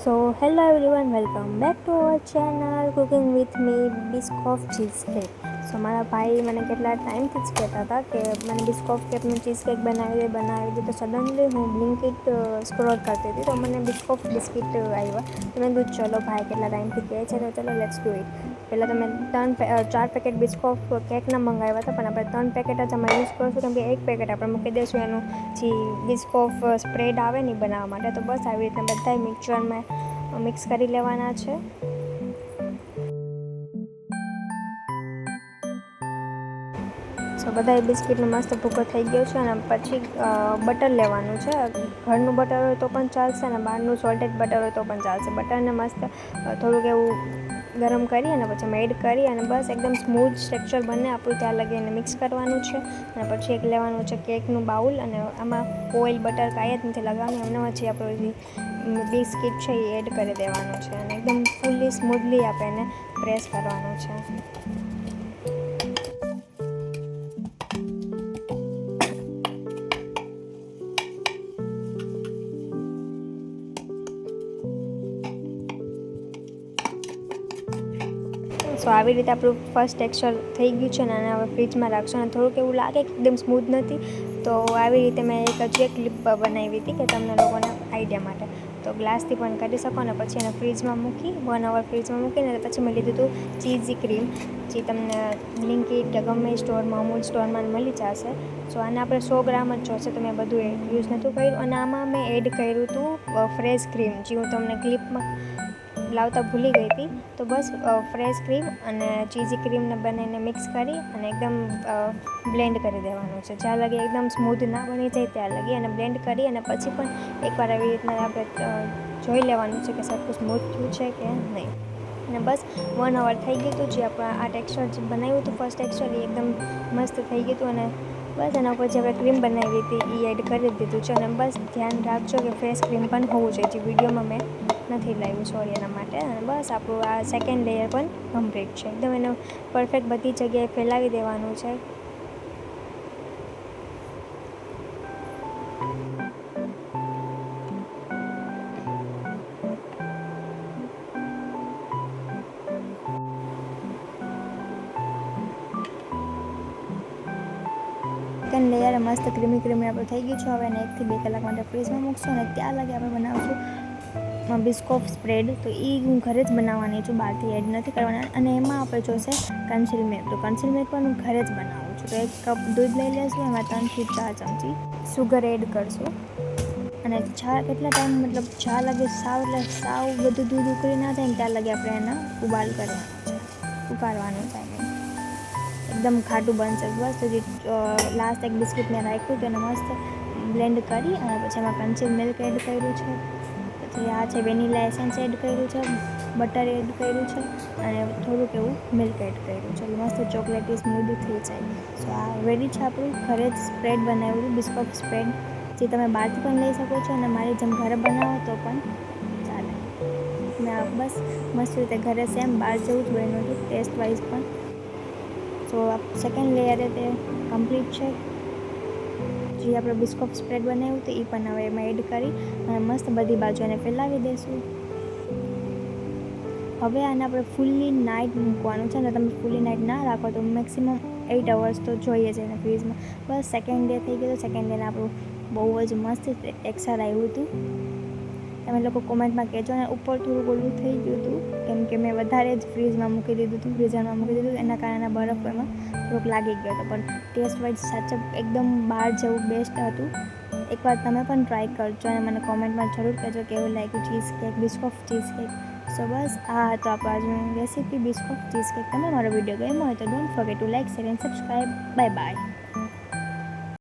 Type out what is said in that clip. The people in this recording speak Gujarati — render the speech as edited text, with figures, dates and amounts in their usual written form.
So hello everyone, welcome back to our channel cooking with me Biscoff cheesecake. So મારા ભાઈ મને કેટલા ટાઈમથી જ કહેતા હતા કે મને બિસ્કોફ કેકનું ચીઝકેક બનાવી દે તો સડનલી હું બ્લિંકિટ સ્ક્રોલ કરતી હતી તો મને બિસ્કોફ બિસ્કિટ આવ્યા તો મેં કીધું ચલો ભાઈ કેટલા ટાઈમથી કહે છે તો ચલો લેટ્સ ડુ ઇટ. પહેલાં તો મેં 4 પેકેટ બિસ્કોફ કેકના મંગાવ્યા હતા, પણ આપણે 3 પેકેટ જ આમાં યુઝ કરીશું કેમ કે 1 પેકેટ આપણે મૂકી દઈશું એનું જે બિસ્કોફ સ્પ્રેડ આવે ને બનાવવા માટે. તો બસ આવી રીતના બધા મિક્સચરમાં મિક્સ કરી લેવાના છે. સો બધા બિસ્કિટનો મસ્ત ભૂકો થઈ ગયો છે અને પછી બટર લેવાનું છે. ઘરનું બટર હોય તો પણ ચાલશે અને બહારનું સોલ્ટેડ બટર હોય તો પણ ચાલશે. બટરને મસ્ત થોડુંક એવું ગરમ કરી અને પછી એડ કરી અને બસ એકદમ સ્મૂથ ટેક્સચર બને આપણું ત્યાં લગી એને મિક્સ કરવાનું છે. અને પછી એક લેવાનું છે કેકનું બાઉલ અને આમાં ઓઇલ બટર કાંઈ જ નથી લગાવવાનું, એમનામાં જે આપણું જે બિસ્કિટ છે એ એડ કરી દેવાનું છે અને એકદમ ફૂલ્લી સ્મૂથલી આપણે એને પ્રેસ કરવાનું છે. સો આવી રીતે આપણું ફર્સ્ટ ટેક્સચર થઈ ગયું છે અને હવે ફ્રીજમાં રાખશું. અને થોડુંક એવું લાગે કે એકદમ સ્મૂથ નથી તો આવી રીતે મેં હજી એક ક્લિપ બનાવી હતી કે તમને લોકોને આઈડિયા માટે. તો ગ્લાસથી પણ કરી શકો અને પછી એને ફ્રીજમાં મૂકી 1 hour ફ્રીજમાં મૂકીને પછી મેં લીધું હતું ચીઝી ક્રીમ, જે તમને બ્લિંકિટ કે ગમે સ્ટોરમાં અમૂલ સ્ટોરમાં મળી જશે. સો આને આપણે 100 ગ્રામ જ જોશે તો મેં બધું યુઝ નહોતું કર્યું અને આમાં મેં એડ કર્યું હતું ફ્રેશ ક્રીમ, જે હું તમને ક્લિપમાં લાવતા ભૂલી ગઈ હતી. તો બસ ફ્રેશ ક્રીમ અને ચીઝી ક્રીમને બંનેને મિક્સ કરી અને એકદમ બ્લેન્ડ કરી દેવાનું છે. જ્યાં લગી એકદમ સ્મૂથ ના બની જાય ત્યાં લગી અને બ્લેન્ડ કરી અને પછી પણ એકવાર આવી રીતના આપણે જોઈ લેવાનું છે કે સરખું સ્મૂથ થયું છે કે નહીં. અને બસ 1 hour થઈ ગયું હતું. જે આપણે આ ટેક્સચર જે બનાવ્યું હતું ફર્સ્ટ ટેક્સચર એ એકદમ મસ્ત થઈ ગયું હતું અને બસ એના ઉપર જે આપણે ક્રીમ બનાવી હતી એ એડ કરી દીધું છે. અને બસ ધ્યાન રાખજો કે ફ્રેશ ક્રીમ પણ હોવું જોઈએ, જે વિડીયોમાં મેં નથી લાવ્યું સોરી એના માટે. અને બસ આપણું આ સેકન્ડ લેયર પણ કમ્પ્લીટ છે. એકદમ એને પરફેક્ટ બધી જગ્યાએ ફેલાવી દેવાનું છે. સેકન્ડ લેયર મસ્ત ક્રીમી આપણે થઈ ગયું છે. હવે એને 1 થી 2 કલાક માટે ફ્રીઝમાં મૂકશું અને ત્યાં લગી આપણે બનાવશું બિસ્કોફ સ્પ્રેડ. તો એ હું ઘરે જ બનાવવાની છું, બહારથી એડ નથી કરવાના. અને એમાં આપણે જોશે કન્સીલ મિલ્ક. તો કન્સીલ મિલ્ક પણ હું ઘરે જ બનાવું છું. તો 1 કપ દૂધ લઈ લઈશું, એમાં 3 થી 4 ચમચી સુગર એડ કરશું. અને કેટલા ટાઈમ મતલબ ચા લાગે સાવ બધું દૂધ ઉકળી ના જાય ને ત્યાં લગી આપણે એના ઉકાળવાનું છે. એકદમ ખાટું બનશે. બસ હજી લાસ્ટ એક બિસ્કિટ મેં રાખ્યું તો એને મસ્ત બ્લેન્ડ કરી અને પછી એમાં કન્સીલ મિલ્ક એડ કર્યું છે. પછી આ છે વેનીલા એસેન્સ એડ કર્યું છે, બટર એડ કર્યું છે અને થોડુંક એવું મિલ્ક એડ કર્યું છે. મસ્ત ચોકલેટી સ્મૂધ થઈ જાય. સો આ રેડી છે આપણું ઘરે જ સ્પ્રેડ બનાવ્યું બિસ્કોફ સ્પ્રેડ, જે તમે બહારથી પણ લઈ શકો છો અને મારી જેમ ઘરે બનાવો તો પણ ચાલે. મેં બસ મસ્ત રીતે ઘરે સેમ બહાર જેવું જ બન્યું હતું ટેસ્ટ વાઇઝ પણ. સો સેકન્ડ લેયરે તે કમ્પ્લીટ છે. જે આપણે બિસ્કોફ સ્પ્રેડ બનાવ્યું હતું એ પણ હવે એમાં એડ કરી અને મસ્ત બધી બાજુ એને ફેલાવી દઈશું. હવે આને આપણે ફૂલ્લી નાઇટ મૂકવાનું છે. અને તમે ફૂલ્લી નાઇટ ના રાખો તો મેક્સિમમ 8 hours તો જોઈએ છે એને ફ્રીઝમાં. બસ સેકન્ડ ડે થઈ ગયો. સેકન્ડ ડેને આપણું બહુ જ મસ્ત ટેક્સચર આવ્યું હતું. તમે લોકો કોમેન્ટમાં કહેજો. અને ઉપર થોડુંક ઓલું થઈ ગયું હતું કેમ કે મેં વધારે જ ફ્રીઝરમાં મૂકી દીધું હતું, ફ્રીઝરમાં મૂકી દીધું એના કારણે બરફ એમાં થોડુંક લાગી ગયો હતો. પણ ટેસ્ટ વાઇઝ સાચે એકદમ બહાર જેવું બેસ્ટ હતું. એકવાર તમે પણ ટ્રાય કરજો અને મને કોમેન્ટમાં જરૂર કહેજો કેવું લાગ્યું ચીઝકેક, બિસ્કોફ ચીઝકેક. સો બસ આ હતો આપણો આજની રેસીપી બિસ્કોફ ચીઝકેક. તમે મારો વિડીયો ગમ્યો હોય તો don't forget two like, share and subscribe. Bye bye.